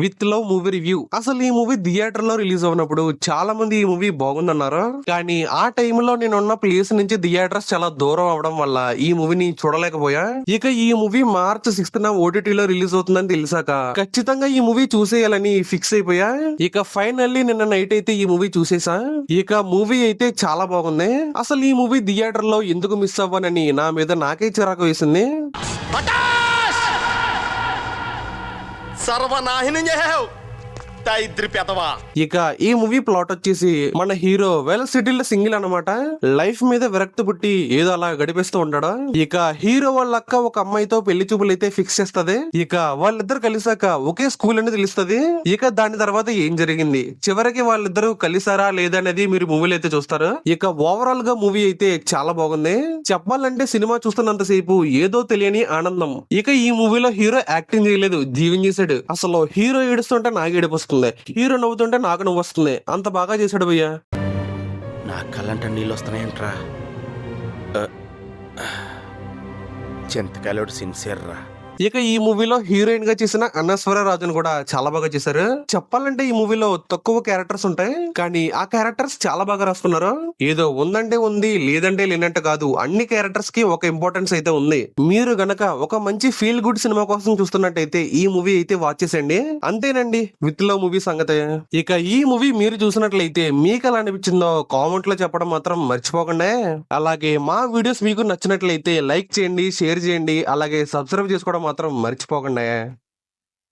With love movie review. అసలు ఈ movie theatre లో రిలీజ్ అవునప్పుడు చాలా మంది ఈ మూవీ బాగుందన్నారు. కానీ ఆ టైంలో నేనున్న ప్లేస్ నుంచి థియేటర్స్ చాలా దూరం అవడం వల్ల ఈ మూవీని చూడలేకపోయా. ఇక ఈ మూవీ మార్చ్ 6th ఓటీటీలో రిలీజ్ అవుతుందని తెలిసాక ఖచ్చితంగా ఈ మూవీ చూసేయాలని ఫిక్స్ అయిపోయా. ఇక ఫైనల్లీ నిన్న నైట్ అయితే ఈ మూవీ చూసేసా. ఇక మూవీ అయితే చాలా బాగుంది. అసలు ఈ మూవీ థియేటర్ లో ఎందుకు మిస్ అవ్వనని నా మీద నాకే చిరాకు వేసింది. సర్వనాశనం చేసావు ఇద్దరి పెదవా. ఇక ఈ మూవీ ప్లాట్ వచ్చేసి మన హీరో వెల్ సెటిల్డ్ సింగిల్ అన్నమాట. లైఫ్ మీద విరక్తి పుట్టి ఏదో అలా గడిపేస్తూ ఉంటాడు. ఇక హీరో వాళ్ళ అక్క ఒక అమ్మాయితో పెళ్లి చూపులు అయితే ఫిక్స్ చేస్తది. ఇక వాళ్ళిద్దరు కలిసాక ఒకే స్కూల్ అని తెలుస్తది. ఇక దాని తర్వాత ఏం జరిగింది, చివరికి వాళ్ళిద్దరు కలిసారా లేదా అనేది మీరు మూవీలో అయితే చూస్తారు. ఇక ఓవరాల్ గా మూవీ అయితే చాలా బాగుంది. చెప్పాలంటే సినిమా చూస్తున్నంత సేపు ఏదో తెలియని ఆనందం. ఇక ఈ మూవీలో హీరో యాక్టింగ్ చేయలేదు, జీవించేశాడు. అసలు హీరో ఏడుస్తుంటే నాకు ఏడుపు వస్తుంది, హీరో నవ్వుతుంటే నాకు నవ్వు వస్తుంది. అంత బాగా చేశాడు భయ్యా. నా కళ్ళంట నీళ్ళు వస్తున్నాయంట్రా. చింతకాయలోడు సిన్సియర్ రా. ఇక ఈ మూవీలో హీరోయిన్ గా చేసిన అనస్వర రాజును కూడా చాలా బాగా చేశారు. చెప్పాలంటే ఈ మూవీలో తక్కువ క్యారెక్టర్స్ ఉంటాయి, కానీ ఆ క్యారెక్టర్స్ చాలా బాగా రాసుకున్నారు. ఏదో ఉందంటే ఉంది, లేదంటే లేనంటే కాదు, అన్ని క్యారెక్టర్స్ కి ఒక ఇంపార్టెన్స్ అయితే ఉంది. మీరు గనక ఒక మంచి ఫీల్ గుడ్ సినిమా కోసం చూస్తున్నట్టయితే ఈ మూవీ అయితే వాచ్ చేసేయండి. అంతేనండి విత్ లవ్ మూవీ సంగతి. ఇక ఈ మూవీ మీరు చూసినట్లయితే మీకు ఎలా అనిపించిందో కామెంట్ లో చెప్పడం మాత్రం మర్చిపోకండి. అలాగే మా వీడియోస్ మీకు నచ్చినట్లయితే లైక్ చేయండి, షేర్ చేయండి, అలాగే సబ్స్క్రైబ్ చేసుకోవడం మాత్రం మర్చిపోకండి.